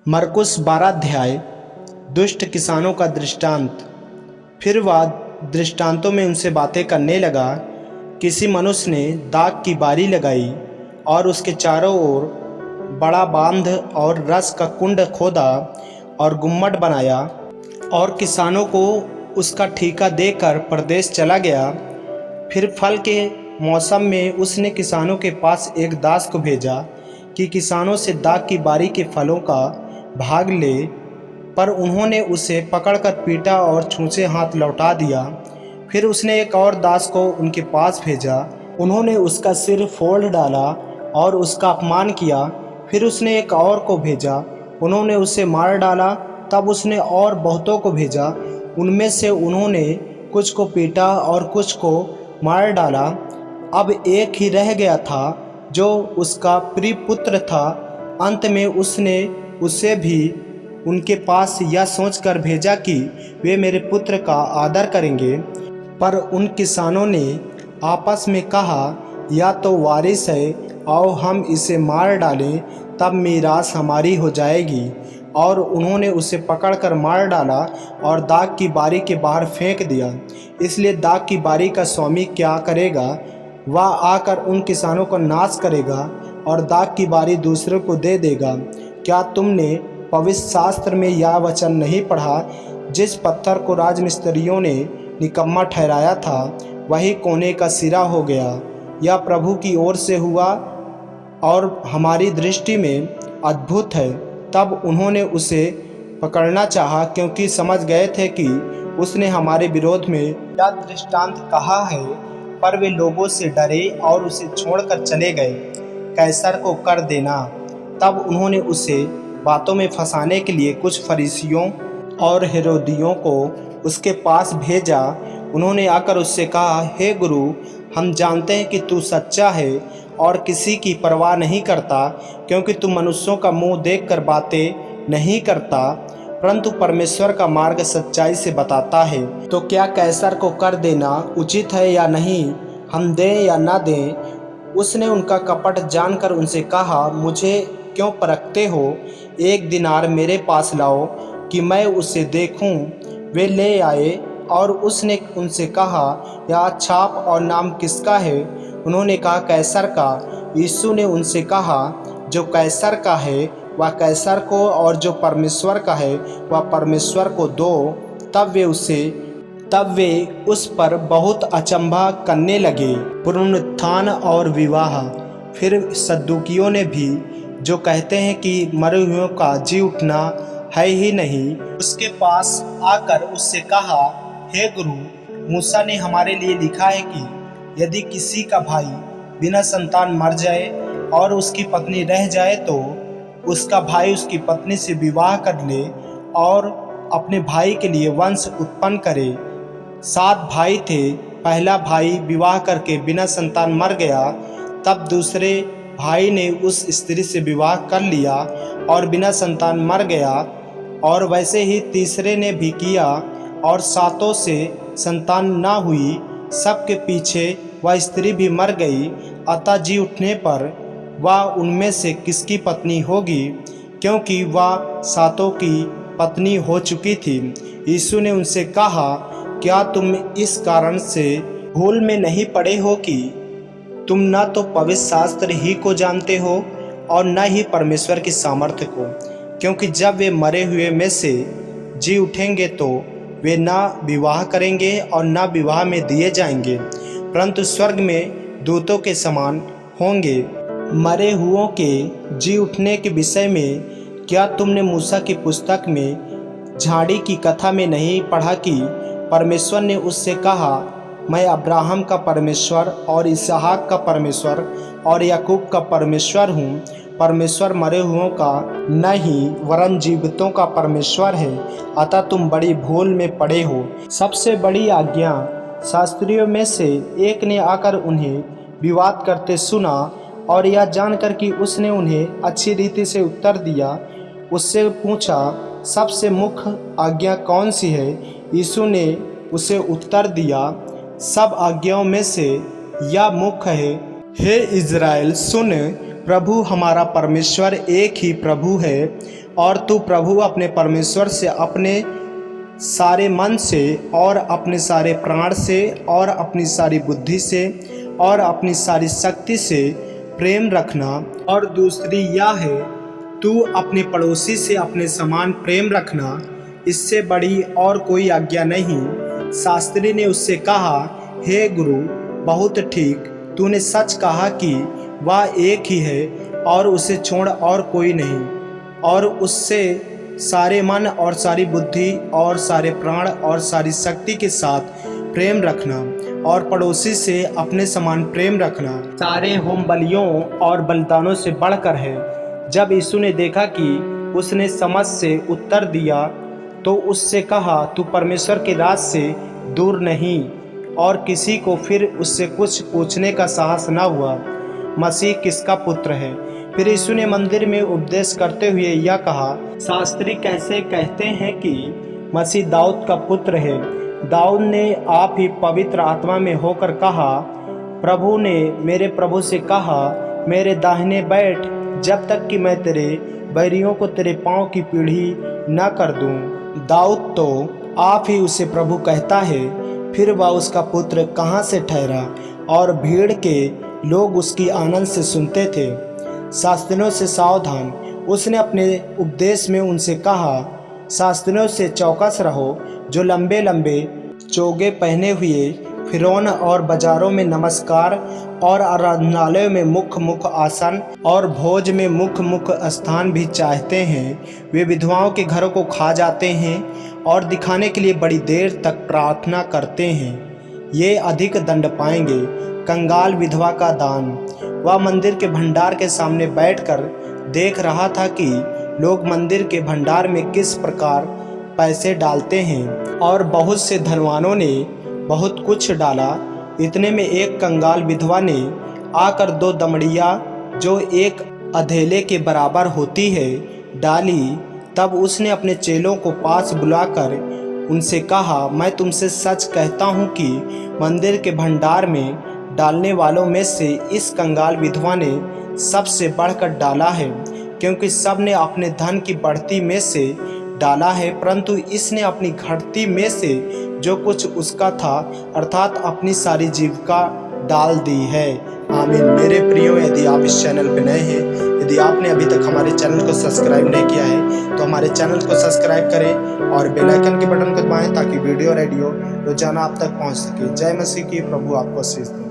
मरकुस 12 अध्याय। दुष्ट किसानों का दृष्टांत। फिर वह दृष्टांतों में उनसे बातें करने लगा। किसी मनुष्य ने दाख की बारी लगाई और उसके चारों ओर बड़ा बांध और रस का कुंड खोदा और गुम्मट बनाया और किसानों को उसका ठीका देकर परदेश चला गया। फिर फल के मौसम में उसने किसानों के पास एक दास को भेजा कि किसानों से दाख की बारी के फलों का भाग ले, पर उन्होंने उसे पकड़कर पीटा और छूछे हाथ लौटा दिया। फिर उसने एक और दास को उनके पास भेजा। उन्होंने उसका सिर फोड़ डाला और उसका अपमान किया। फिर उसने एक और को भेजा, उन्होंने उसे मार डाला। तब उसने और बहुतों को भेजा, उनमें से उन्होंने कुछ को पीटा और कुछ को मार डाला। अब एक ही रह गया था जो उसका प्रिय पुत्र था। अंत में उसने उसे भी उनके पास यह सोचकर भेजा कि वे मेरे पुत्र का आदर करेंगे। पर उन किसानों ने आपस में कहा, या तो वारिस है, आओ हम इसे मार डालें, तब मीरास हमारी हो जाएगी। और उन्होंने उसे पकड़कर मार डाला और दाख की बारी के बाहर फेंक दिया। इसलिए दाख की बारी का स्वामी क्या करेगा? वह आकर उन किसानों को नाश करेगा और दाख की बारी दूसरों को दे देगा। क्या तुमने पवित्र शास्त्र में यह वचन नहीं पढ़ा, जिस पत्थर को राजमिस्त्रियों ने निकम्मा ठहराया था, वही कोने का सिरा हो गया। यह प्रभु की ओर से हुआ और हमारी दृष्टि में अद्भुत है। तब उन्होंने उसे पकड़ना चाहा, क्योंकि समझ गए थे कि उसने हमारे विरोध में यह दृष्टांत कहा है। पर वे लोगों से डरे और उसे छोड़कर चले गए। कैसर को कर देना। तब उन्होंने उसे बातों में फंसाने के लिए कुछ फरीसियों और हेरोदियों को उसके पास भेजा। उन्होंने आकर उससे कहा, हे गुरु, हम जानते हैं कि तू सच्चा है और किसी की परवाह नहीं करता, क्योंकि तू मनुष्यों का मुंह देखकर बातें नहीं करता, परंतु परमेश्वर का मार्ग सच्चाई से बताता है। तो क्या कैसर को कर देना उचित है या नहीं? हम दें या ना दें? उसने उनका कपट जानकर उनसे कहा, मुझे क्यों परखते हो? एक दिनार मेरे पास लाओ कि मैं उसे देखूं। वे ले आए और उसने उनसे कहा, यह छाप और नाम किसका है? उन्होंने कहा, कैसर का। यीशु ने उनसे कहा, जो कैसर का है वह कैसर को, और जो परमेश्वर का है वह परमेश्वर को दो। तब वे उस पर बहुत अचंभा करने लगे। पुनरुत्थान और विवाह। फिर सद्दुकियों ने भी, जो कहते हैं कि मरे हुओं का जी उठना है ही नहीं, उसके पास आकर उससे कहा, हे गुरु, मूसा ने हमारे लिए लिखा है कि यदि किसी का भाई बिना संतान मर जाए और उसकी पत्नी रह जाए, तो उसका भाई उसकी पत्नी से विवाह कर ले और अपने भाई के लिए वंश उत्पन्न करे। 7 भाई थे। पहला भाई विवाह करके बिना संतान मर गया। तब दूसरे भाई ने उस स्त्री से विवाह कर लिया और बिना संतान मर गया। और वैसे ही तीसरे ने भी किया और 7 से संतान न हुई। सबके पीछे वह स्त्री भी मर गई। अतः जी उठने पर वह उनमें से किसकी पत्नी होगी, क्योंकि वह 7 की पत्नी हो चुकी थी। यीशु ने उनसे कहा, क्या तुम इस कारण से भूल में नहीं पड़े हो कि तुम न तो पवित्र शास्त्र ही को जानते हो और न ही परमेश्वर की सामर्थ्य को? क्योंकि जब वे मरे हुए में से जी उठेंगे तो वे न विवाह करेंगे और न विवाह में दिए जाएंगे, परंतु स्वर्ग में दूतों के समान होंगे। मरे हुओं के जी उठने के विषय में क्या तुमने मूसा की पुस्तक में झाड़ी की कथा में नहीं पढ़ा कि परमेश्वर ने उससे कहा, मैं अब्राहम का परमेश्वर और इसहाक का परमेश्वर और याकूब का परमेश्वर हूँ। परमेश्वर मरे हुओं का नहीं वरन जीवितों का परमेश्वर है। अतः तुम बड़ी भूल में पड़े हो। सबसे बड़ी आज्ञा शास्त्रियों में से एक ने आकर उन्हें विवाद करते सुना, और यह जानकर कि उसने उन्हें अच्छी रीति से उत्तर दिया, उससे पूछा, सबसे मुख्य आज्ञा कौन सी है? यीशु ने उसे उत्तर दिया, सब आज्ञाओं में से यह मुख्य है, हे इज़राइल सुन, प्रभु हमारा परमेश्वर एक ही प्रभु है। और तू प्रभु अपने परमेश्वर से अपने सारे मन से और अपने सारे प्राण से और अपनी सारी बुद्धि से और अपनी सारी शक्ति से प्रेम रखना। और दूसरी यह है, तू अपने पड़ोसी से अपने समान प्रेम रखना। इससे बड़ी और कोई आज्ञा नहीं। शास्त्री ने उससे कहा, हे गुरु, बहुत ठीक, तूने सच कहा कि वह एक ही है और उसे छोड़ और कोई नहीं, और उससे सारे मन और सारी बुद्धि और सारे प्राण और सारी शक्ति के साथ प्रेम रखना, और पड़ोसी से अपने समान प्रेम रखना सारे होम बलियों और बलिदानों से बढ़कर है। जब यीशु ने देखा कि उसने समझ से उत्तर दिया तो उससे कहा, तू परमेश्वर के राज से दूर नहीं। और किसी को फिर उससे कुछ पूछने का साहस न हुआ, मसीह किसका पुत्र है। फिर यीशु ने मंदिर में उपदेश करते हुए यह कहा, शास्त्री कैसे कहते हैं कि मसीह दाऊद का पुत्र है। दाऊद ने आप ही पवित्र आत्मा में होकर कहा, प्रभु ने मेरे प्रभु से कहा, मेरे दाहिने बैठ, जब तक कि मैं तेरे बैरियों को तेरे पांव की पीढ़ी न कर दूं। दाऊद तो आप ही उसे प्रभु कहता है। फिर वह उसका पुत्र कहाँ से ठहरा, और भीड़ के लोग उसकी आनंद से सुनते थे। शास्त्रियों से सावधान, उसने अपने उपदेश में उनसे कहा, शास्त्रियों से चौकस रहो, जो लंबे लंबे चोगे पहने हुए फिरौन और बाजारों में नमस्कार और आराधनालयों में मुख्य मुख्य आसन और भोज में मुख्य मुख्य स्थान भी चाहते हैं। वे विधवाओं के घरों को खा जाते हैं और दिखाने के लिए बड़ी देर तक प्रार्थना करते हैं। ये अधिक दंड पाएंगे। कंगाल विधवा का दान। वह मंदिर के भंडार के सामने बैठकर देख रहा था कि लोग मंदिर के भंडार में किस प्रकार पैसे डालते हैं, और बहुत से धनवानों ने बहुत कुछ डाला। इतने में एक कंगाल विधवा ने आकर 2 दमड़ियाँ, जो एक अधेले के बराबर होती है, डाली। तब उसने अपने चेलों को पास बुलाकर उनसे कहा, मैं तुमसे सच कहता हूँ कि मंदिर के भंडार में डालने वालों में से इस कंगाल विधवा ने सबसे बढ़कर डाला है, क्योंकि सब ने अपने धन की बढ़ती में से डाला है, परंतु इसने अपनी घटती में से जो कुछ उसका था, अर्थात अपनी सारी जीविका डाल दी है। आमीन। मेरे प्रियो, यदि आप इस चैनल पर नए हैं, यदि आपने अभी तक हमारे चैनल को सब्सक्राइब नहीं किया है तो हमारे चैनल को सब्सक्राइब करें और बेल आइकन के बटन को दबाएं ताकि वीडियो रोजाना आप तक पहुंच सके। जय मसीह की। प्रभु आपको आशीष दे।